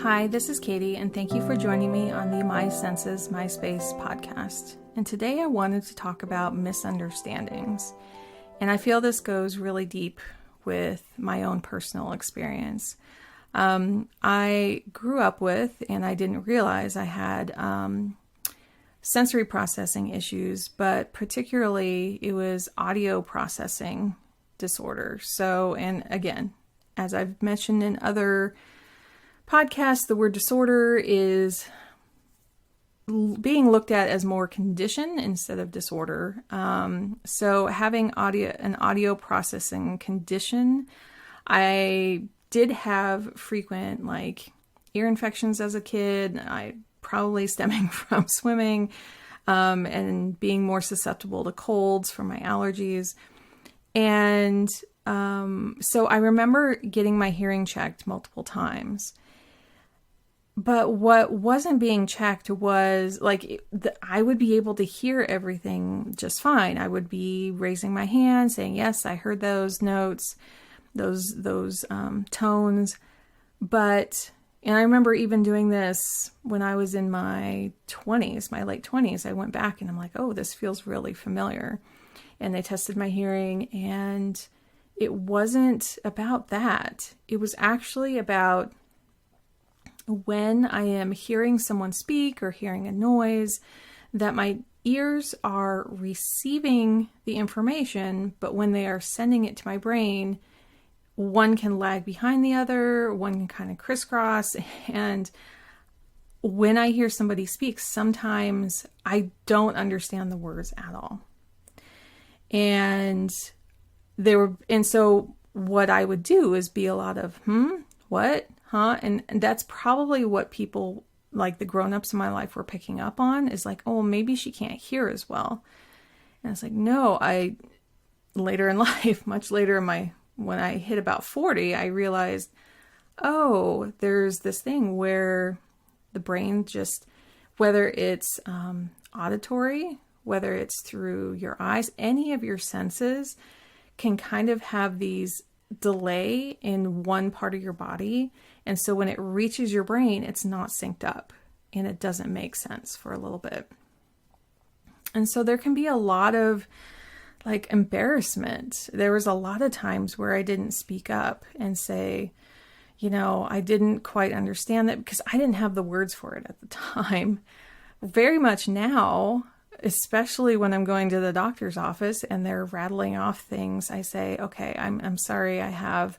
Hi, this is Katie, and thank you for joining me on the My Senses, My Space podcast. And today I wanted to talk about misunderstandings. And I feel this goes really deep with my own personal experience. I grew up with, and I didn't realize I had sensory processing issues, but particularly it was audio processing disorder. So, and again, as I've mentioned in other podcasts, the word disorder is being looked at as more condition instead of disorder. So having an audio processing condition, I did have frequent ear infections as a kid. I probably stemming from swimming, and being more susceptible to colds from my allergies. And so I remember getting my hearing checked multiple times. But what wasn't being checked was I would be able to hear everything just fine. I would be raising my hand saying, yes, I heard those notes, those tones. And I remember even doing this when I was in my 20s, my late 20s. I went back and I'm like, oh, this feels really familiar. And they tested my hearing, and it wasn't about that. It was actually about when I am hearing someone speak or hearing a noise, that my ears are receiving the information, but when they are sending it to my brain, one can lag behind the other, one can kind of crisscross. And when I hear somebody speak, sometimes I don't understand the words at all. And so what I would do is be a lot of, what? Huh? And that's probably what people, like the grown-ups in my life, were picking up on, is like, oh, maybe she can't hear as well. And it's like, no, later in life, much later when I hit about 40, I realized, oh, there's this thing where the brain just, whether it's auditory, whether it's through your eyes, any of your senses can kind of have these delay in one part of your body. And so when it reaches your brain, it's not synced up and it doesn't make sense for a little bit. And so there can be a lot of embarrassment. There was a lot of times where I didn't speak up and say, I didn't quite understand that, because I didn't have the words for it at the time. Very much now, especially when I'm going to the doctor's office and they're rattling off things, I say, okay, I'm sorry, I have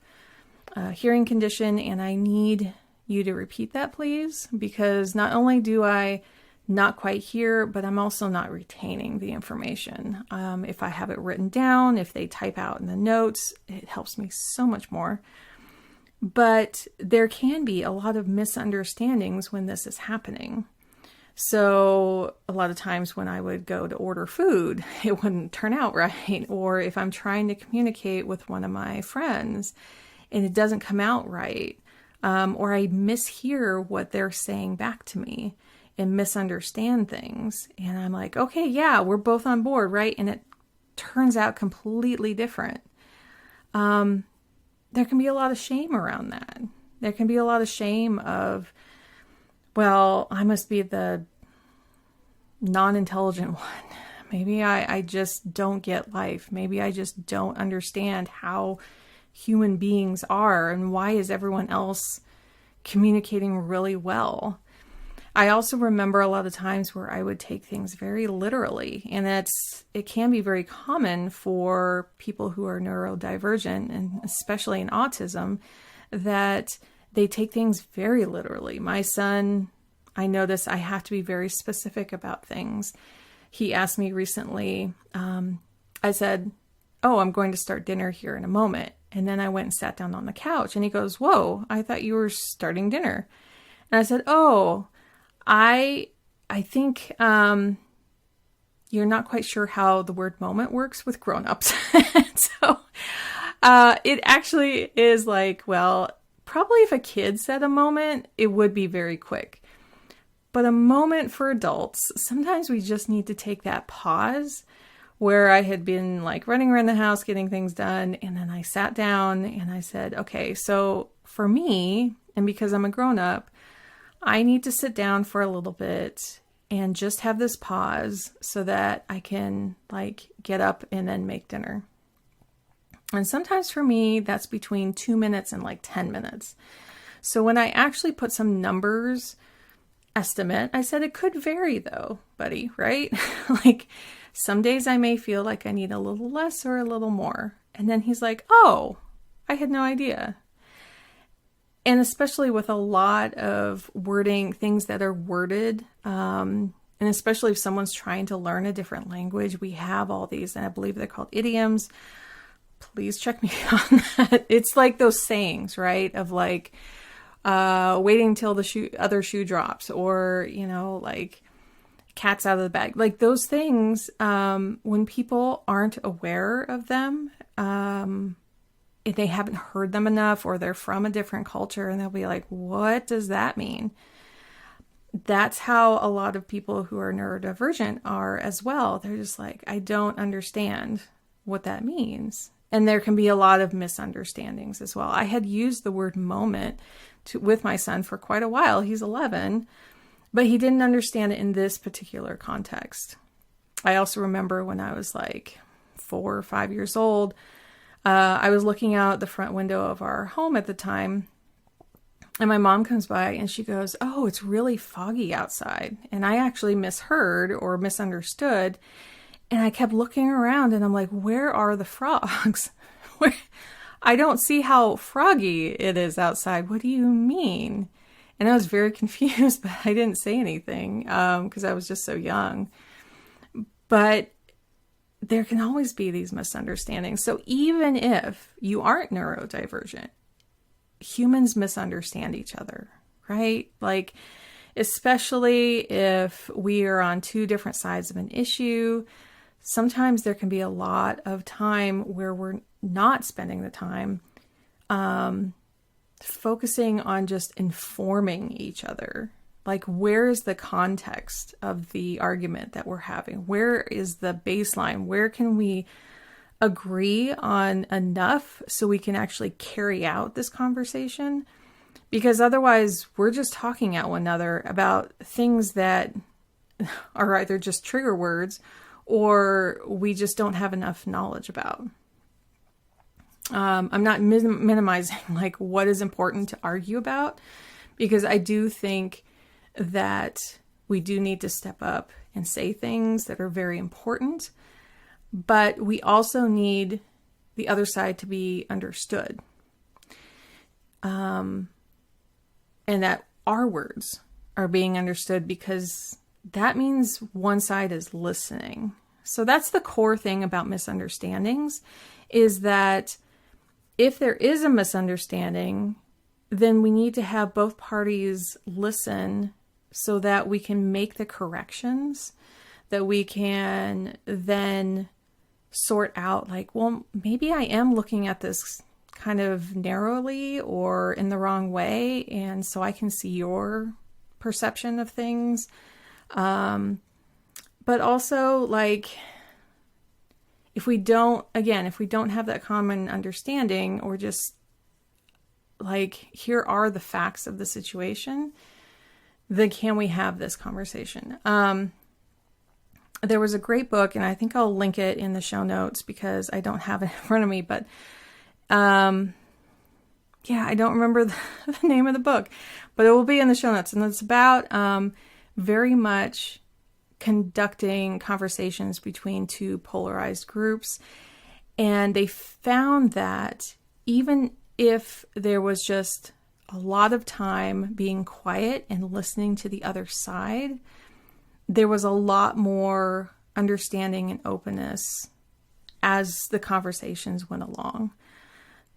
a hearing condition and I need you to repeat that, please, because not only do I not quite hear, but I'm also not retaining the information. If I have it written down, if they type out in the notes, it helps me so much more. But there can be a lot of misunderstandings when this is happening. So a lot of times when I would go to order food, it wouldn't turn out right. Or if I'm trying to communicate with one of my friends and it doesn't come out right, or I mishear what they're saying back to me and misunderstand things. And I'm like, okay, yeah, we're both on board, right? And it turns out completely different. There can be a lot of shame around that. There can be a lot of shame of, well, I must be the non-intelligent one. Maybe I just don't get life. Maybe I just don't understand how human beings are, and why is everyone else communicating really well? I also remember a lot of times where I would take things very literally, and it can be very common for people who are neurodivergent, and especially in autism, that they take things very literally. My son, I notice I have to be very specific about things. He asked me recently, I said, oh, I'm going to start dinner here in a moment. And then I went and sat down on the couch and he goes, whoa, I thought you were starting dinner. And I said, oh, I think you're not quite sure how the word moment works with grown-ups. So it actually is well, probably if a kid said a moment, it would be very quick. But a moment for adults, sometimes we just need to take that pause, where I had been running around the house, getting things done. And then I sat down and I said, okay, so for me, and because I'm a grown up, I need to sit down for a little bit and just have this pause so that I can like get up and then make dinner. And sometimes for me, that's between 2 minutes and like 10 minutes. So when I actually put some numbers estimate, I said it could vary though, buddy, right? Like some days I may feel like I need a little less or a little more. And then he's like, oh, I had no idea. And especially with a lot of wording, things that are worded, and especially if someone's trying to learn a different language, we have all these, and I believe they're called idioms. Please check me on that. It's like those sayings, right? Of like, waiting till the other shoe drops, or, you know, like cat's out of the bag. Like those things, when people aren't aware of them, if they haven't heard them enough, or they're from a different culture, and they'll be like, what does that mean? That's how a lot of people who are neurodivergent are as well. They're just like, I don't understand what that means. And there can be a lot of misunderstandings as well. I had used the word moment with my son for quite a while. He's 11, but he didn't understand it in this particular context. I also remember when I was like 4 or 5 years old, I was looking out the front window of our home at the time, and my mom comes by and she goes, oh, it's really foggy outside. And I actually misheard or misunderstood. And I kept looking around and I'm like, where are the frogs? I don't see how froggy it is outside. What do you mean? And I was very confused, but I didn't say anything because I was just so young. But there can always be these misunderstandings. So even if you aren't neurodivergent, humans misunderstand each other, right? Like, especially if we are on two different sides of an issue, sometimes there can be a lot of time where we're not spending the time focusing on just informing each other. Like, where is the context of the argument that we're having? Where is the baseline? Where can we agree on enough so we can actually carry out this conversation? Because otherwise, we're just talking at one another about things that are either just trigger words or we just don't have enough knowledge about. I'm not minimizing like what is important to argue about, because I do think that we do need to step up and say things that are very important, but we also need the other side to be understood. And that our words are being understood, because that means one side is listening. So that's the core thing about misunderstandings, is that if there is a misunderstanding, then we need to have both parties listen so that we can make the corrections, that we can then sort out like, well, maybe I am looking at this kind of narrowly or in the wrong way, and so I can see your perception of things. But also, like, if we don't have that common understanding, or just like, here are the facts of the situation, then can we have this conversation? There was a great book, and I think I'll link it in the show notes because I don't have it in front of me, but I don't remember the name of the book, but it will be in the show notes. And it's about very much conducting conversations between two polarized groups. And they found that even if there was just a lot of time being quiet and listening to the other side, there was a lot more understanding and openness as the conversations went along.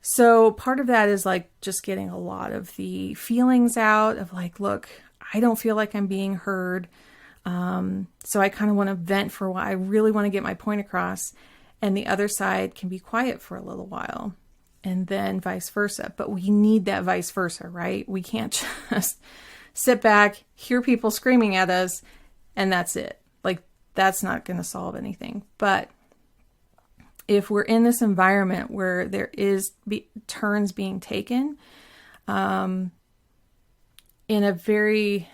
So part of that is like just getting a lot of the feelings out of like, look, I don't feel like I'm being heard. So I kind of want to vent for why I really want to get my point across, and the other side can be quiet for a little while, and then vice versa. But we need that vice versa, right? We can't just sit back, hear people screaming at us, and that's it. Like, that's not going to solve anything. But if we're in this environment where there is turns being taken, in a very,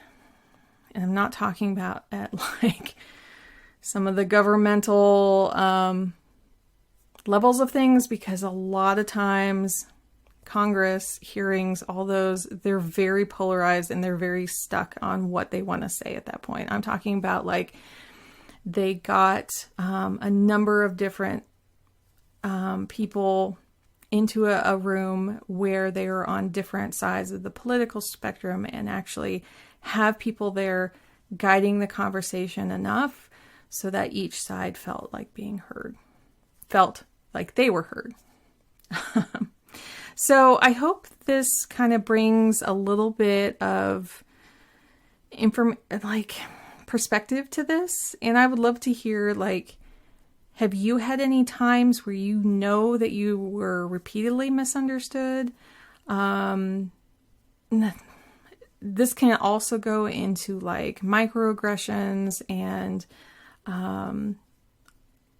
and I'm not talking about at like some of the governmental levels of things, because a lot of times Congress hearings, all those, they're very polarized and they're very stuck on what they want to say at that point. I'm talking about like they got a number of different people into a room where they are on different sides of the political spectrum and actually have people there guiding the conversation enough so that each side felt like being heard, felt like they were heard. So I hope this kind of brings a little bit of perspective to this. And I would love to hear, like, have you had any times where you know that you were repeatedly misunderstood? This can also go into like microaggressions and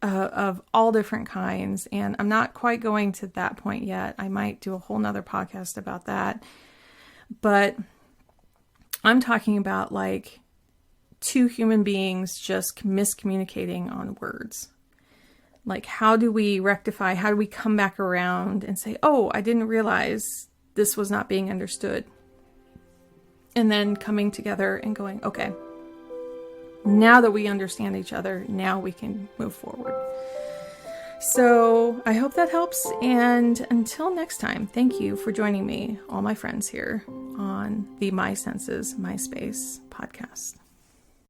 of all different kinds. And I'm not quite going to that point yet. I might do a whole nother podcast about that. But I'm talking about like two human beings just miscommunicating on words. Like, how do we rectify? How do we come back around and say, oh, I didn't realize this was not being understood? And then coming together and going, okay, now that we understand each other, now we can move forward. So I hope that helps. And until next time, thank you for joining me, all my friends here on the My Senses, My Space podcast.